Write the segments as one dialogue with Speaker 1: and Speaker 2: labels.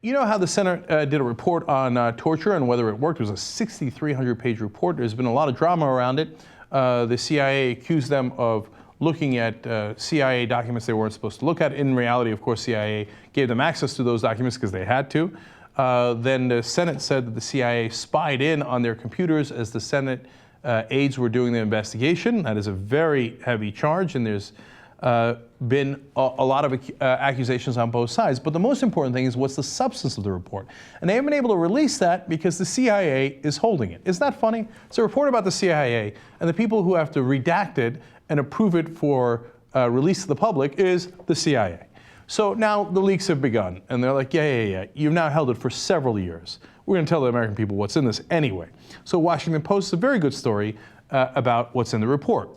Speaker 1: You know how the Senate did a report on torture and whether it worked? It was a 6,300-page report. There's been a lot of drama around it. The CIA accused them of looking at CIA documents they weren't supposed to look at. In reality, of course, CIA gave them access to those documents because they had to. Then the Senate said that the CIA spied in on their computers as the Senate aides were doing the investigation. That is a very heavy charge, and there's been a lot of accusations on both sides. But the most important thing is what's the substance of the report. And they haven't been able to release that because the CIA is holding it. Isn't that funny? It's a report about the CIA, and the people who have to redact it and approve it for release to the public is the CIA. So now the leaks have begun, and they're like, yeah. You've now held it for several years. We're going to tell the American people what's in this anyway. So Washington Post is a very good story about what's in the report.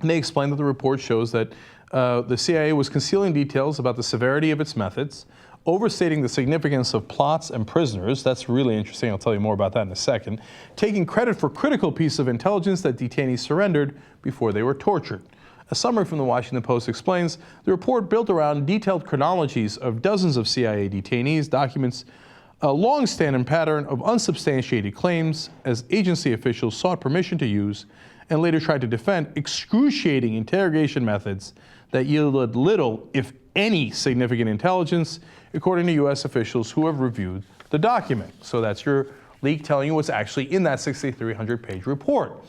Speaker 1: And they explain that the report shows that the CIA was concealing details about the severity of its methods, overstating the significance of plots and prisoners. That's really interesting. I'll tell you more about that in a second. Taking credit for critical piece of intelligence that detainees surrendered before they were tortured. A summary from the Washington Post explains the report built around detailed chronologies of dozens of CIA detainees documents a long-standing pattern of unsubstantiated claims as agency officials sought permission to use and later tried to defend excruciating interrogation methods that yielded little, if any, significant intelligence, according to U.S. officials who have reviewed the document. So that's your leak telling you what's actually in that 6,300-page report.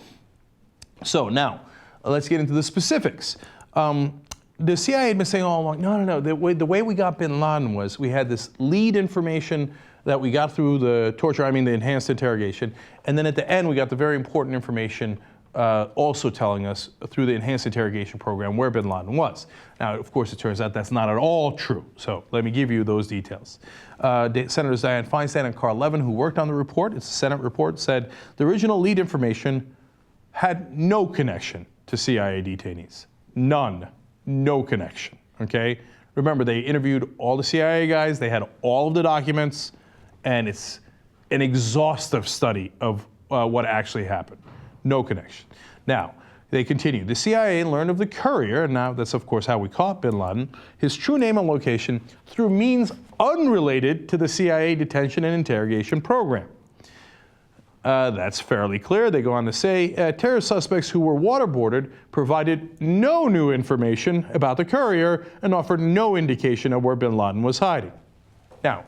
Speaker 1: So now, let's get into the specifics. The CIA had been saying all along, no. The way we got bin Laden was we had this lead information that we got through the torture, the enhanced interrogation, and then at the end we got the very important information also telling us through the enhanced interrogation program where bin Laden was. Now, of course, it turns out that's not at all true. So let me give you those details. Senators Dianne Feinstein and Carl Levin, who worked on the report, it's a Senate report, said the original lead information had no connection to CIA detainees. None. No connection. Okay? Remember, they interviewed all the CIA guys, they had all of the documents, and it's an exhaustive study of what actually happened. No connection. Now, they continue. The CIA learned of the courier, and now that's of course how we caught bin Laden, his true name and location through means unrelated to the CIA detention and interrogation program. That's fairly clear. They go on to say, terrorist suspects who were waterboarded provided no new information about the courier and offered no indication of where bin Laden was hiding. Now,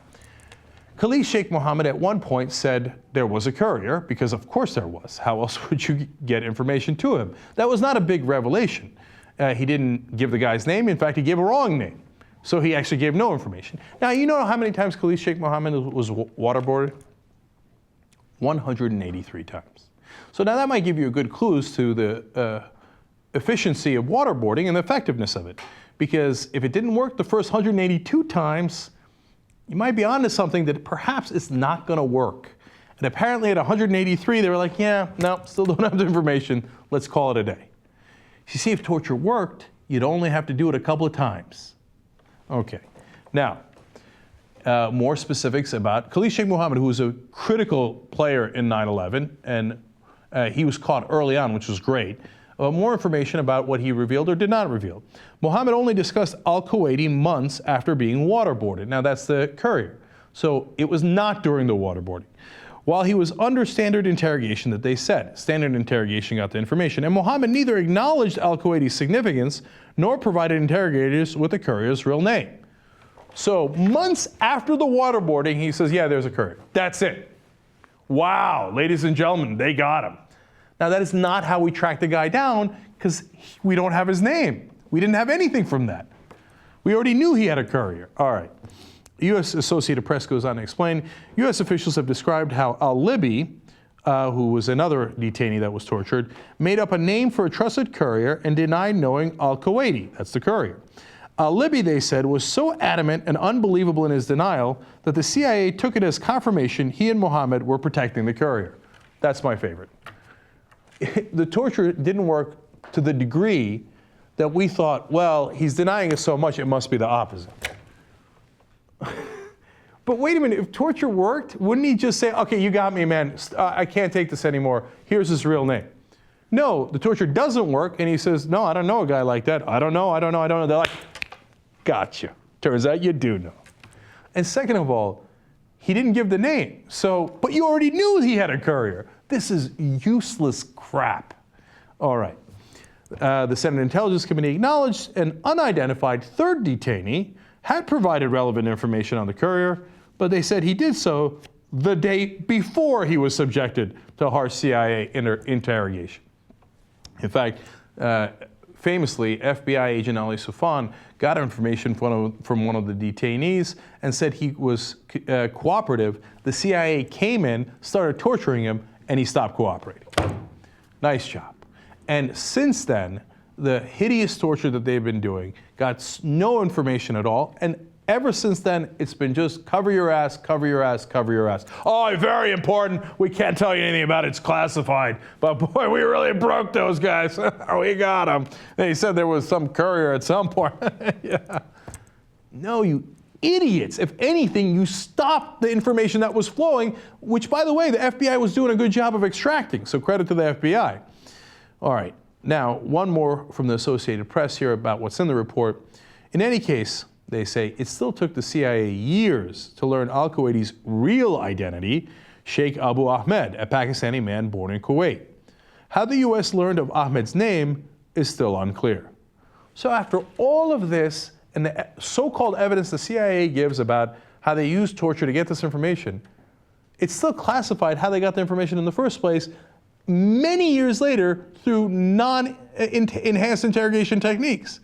Speaker 1: Khalid Sheikh Mohammed at one point said there was a courier, because of course there was. How else would you get information to him? That was not a big revelation. He didn't give the guy's name. In fact, he gave a wrong name. So he actually gave no information. Now, you know how many times Khalid Sheikh Mohammed was waterboarded? 183 times. So now that might give you a good clues to the efficiency of waterboarding and the effectiveness of it. Because if it didn't work the first 182 times, you might be onto something that perhaps is not going to work. And apparently at 183, they were like, yeah, no, still don't have the information. Let's call it a day. You see, if torture worked, you'd only have to do it a couple of times. Okay. Now, more specifics about Khalid Sheikh Mohammed, who was a critical player in 9/11, and he was caught early on, which was great. More information about what he revealed or did not reveal. Mohammed only discussed al-Kuwaiti months after being waterboarded. Now that's the courier. So it was not during the waterboarding. While he was under standard interrogation that they said. Standard interrogation got the information. And Mohammed neither acknowledged al-Kuwaiti's significance nor provided interrogators with the courier's real name. So months after the waterboarding, he says, yeah, there's a courier. That's it. Wow, ladies and gentlemen, they got him. Now, that is not how we tracked the guy down because we don't have his name. We didn't have anything from that. We already knew he had a courier. All right. U.S. Associated Press goes on to explain, U.S. officials have described how al-Libi, who was another detainee that was tortured, made up a name for a trusted courier and denied knowing al-Kuwaiti. That's the courier. Al-Libi, they said, was so adamant and unbelievable in his denial that the CIA took it as confirmation he and Mohammed were protecting the courier. That's my favorite. The torture didn't work to the degree that we thought, well, he's denying us so much, it must be the opposite. But wait a minute, if torture worked, wouldn't he just say, okay, you got me, man, I can't take this anymore, here's his real name? No, the torture doesn't work, and he says, no, I don't know a guy like that. I don't know. They're like, gotcha. Turns out you do know. And second of all, he didn't give the name. So, but you already knew he had a courier. This is useless crap. All right. The Senate Intelligence Committee acknowledged an unidentified third detainee had provided relevant information on the courier, but they said he did so the day before he was subjected to harsh CIA interrogation. In fact, famously, FBI agent Ali Soufan got information from one of the detainees and said he was cooperative. The CIA came in, started torturing him, and he stopped cooperating. Nice job. And since then, the hideous torture that they've been doing got no information at all. And ever since then, it's been just cover your ass, cover your ass, cover your ass. Oh, very important. We can't tell you anything about it. It's classified. But boy, we really broke those guys. We got them. They said there was some courier at some point. Yeah. No, you idiots. If anything, you stopped the information that was flowing, which, by the way, the FBI was doing a good job of extracting. So credit to the FBI. All right. Now, one more from the Associated Press here about what's in the report. In any case, they say it still took the CIA years to learn al-Kuwaiti's real identity, Sheikh Abu Ahmed, a Pakistani man born in Kuwait. How the U.S. learned of Ahmed's name is still unclear. So after all of this and the so-called evidence the CIA gives about how they used torture to get this information, it's still classified how they got the information in the first place many years later through non-enhanced interrogation techniques.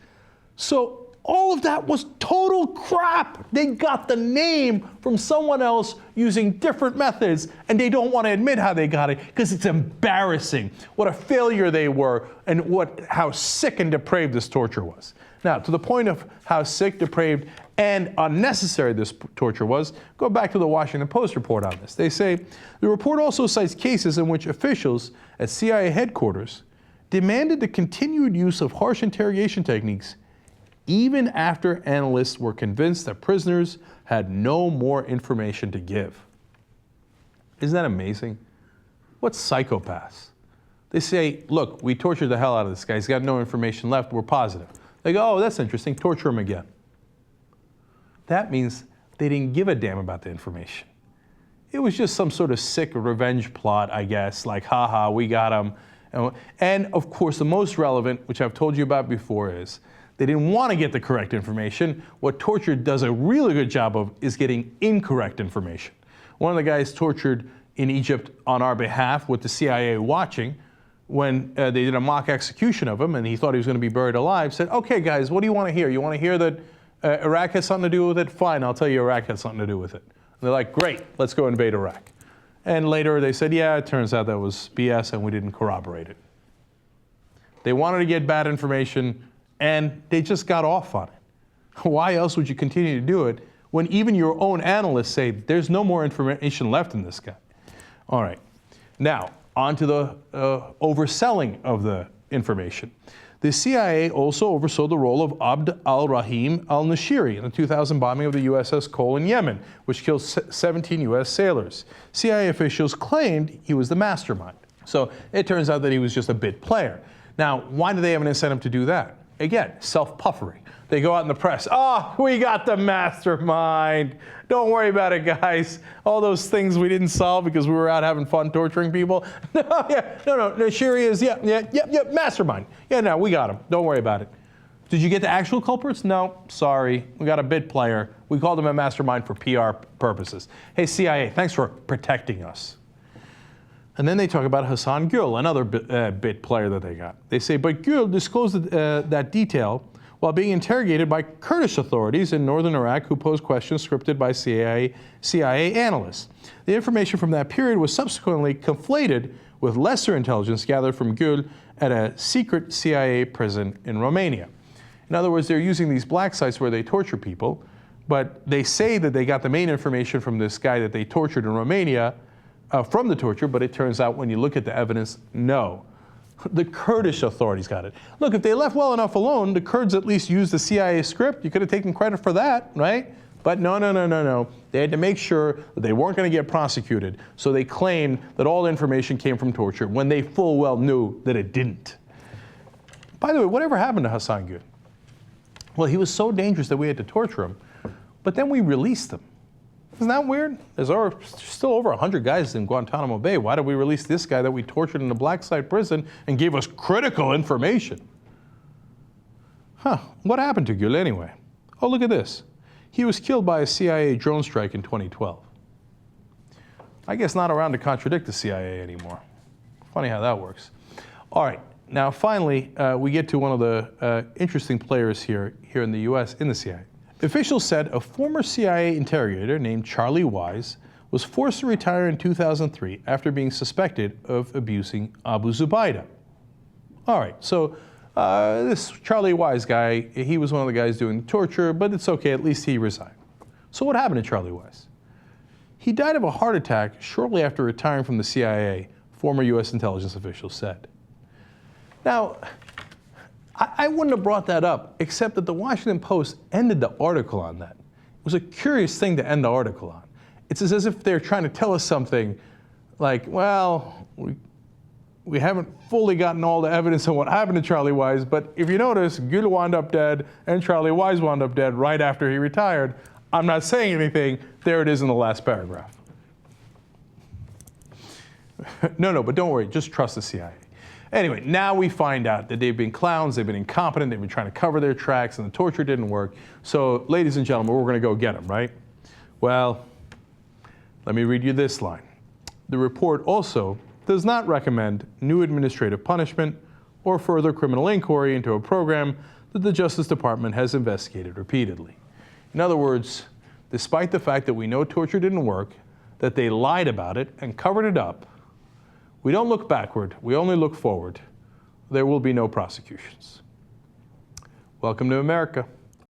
Speaker 1: So all of that was total crap. They got the name from someone else using different methods, and they don't want to admit how they got it because it's embarrassing what a failure they were and how sick and depraved this torture was. Now, to the point of how sick, depraved, and unnecessary this torture was, go back to the Washington Post report on this. They say, the report also cites cases in which officials at CIA headquarters demanded the continued use of harsh interrogation techniques even after analysts were convinced that prisoners had no more information to give. Isn't that amazing? What psychopaths? They say, look, we tortured the hell out of this guy. He's got no information left. We're positive. They go, oh, that's interesting. Torture him again. That means they didn't give a damn about the information. It was just some sort of sick revenge plot, I guess, like, haha, we got him. And of course, the most relevant, which I've told you about before, is they didn't want to get the correct information. What torture does a really good job of is getting incorrect information. One of the guys tortured in Egypt on our behalf with the CIA watching, when they did a mock execution of him and he thought he was going to be buried alive, said, okay, guys, what do you want to hear? You want to hear that Iraq has something to do with it? Fine, I'll tell you Iraq has something to do with it. And they're like, great, let's go invade Iraq. And later they said, yeah, it turns out that was BS and we didn't corroborate it. They wanted to get bad information and they just got off on it. Why else would you continue to do it when even your own analysts say there's no more information left in this guy? All right, now, on to the overselling of the information. The CIA also oversaw the role of Abd al-Rahim al-Nashiri in the 2000 bombing of the USS Cole in Yemen, which killed 17 U.S. sailors. CIA officials claimed he was the mastermind. So it turns out that he was just a bit player. Now, why do they have an incentive to do that? Again, self-puffery. They go out in the press, oh, we got the mastermind. Don't worry about it, guys. All those things we didn't solve because we were out having fun torturing people. No, Nashiri is, yeah, mastermind. Yeah, no, we got him. Don't worry about it. Did you get the actual culprits? No, sorry. We got a bit player. We called him a mastermind for PR purposes. Hey, CIA, thanks for protecting us. And then they talk about Hassan Gül, another bit player that they got. They say, but Gül disclosed that detail while being interrogated by Kurdish authorities in northern Iraq who posed questions scripted by CIA analysts. The information from that period was subsequently conflated with lesser intelligence gathered from Gül at a secret CIA prison in Romania. In other words, they're using these black sites where they torture people, but they say that they got the main information from this guy that they tortured in Romania from the torture, but it turns out when you look at the evidence, no. The Kurdish authorities got it. Look, if they left well enough alone, the Kurds at least used the CIA script. You could have taken credit for that, right? But no. They had to make sure that they weren't going to get prosecuted. So they claimed that all information came from torture when they full well knew that it didn't. By the way, whatever happened to Hassan Gül? Well, he was so dangerous that we had to torture him. But then we released him. Isn't that weird? There's still over 100 guys in Guantanamo Bay. Why did we release this guy that we tortured in a black site prison and gave us critical information? Huh, what happened to Gül anyway? Oh, look at this. He was killed by a CIA drone strike in 2012. I guess not around to contradict the CIA anymore. Funny how that works. All right, now finally, we get to one of the interesting players here in the US in the CIA. Officials said a former CIA interrogator named Charlie Wise was forced to retire in 2003 after being suspected of abusing Abu Zubaida. All right, so this Charlie Wise guy, he was one of the guys doing the torture, but it's okay, at least he resigned. So what happened to Charlie Wise? He died of a heart attack shortly after retiring from the CIA, former US intelligence officials said. Now, I wouldn't have brought that up, except that the Washington Post ended the article on that. It was a curious thing to end the article on. It's as if they're trying to tell us something like, well, we haven't fully gotten all the evidence on what happened to Charlie Wise, but if you notice, Gül wound up dead and Charlie Wise wound up dead right after he retired. I'm not saying anything. There it is in the last paragraph. No, but don't worry. Just trust the CIA. Anyway, now we find out that they've been clowns, they've been incompetent, they've been trying to cover their tracks, and the torture didn't work. So, ladies and gentlemen, we're going to go get them, right? Well, let me read you this line. The report also does not recommend new administrative punishment or further criminal inquiry into a program that the Justice Department has investigated repeatedly. In other words, despite the fact that we know torture didn't work, that they lied about it and covered it up, we don't look backward, we only look forward. There will be no prosecutions. Welcome to America.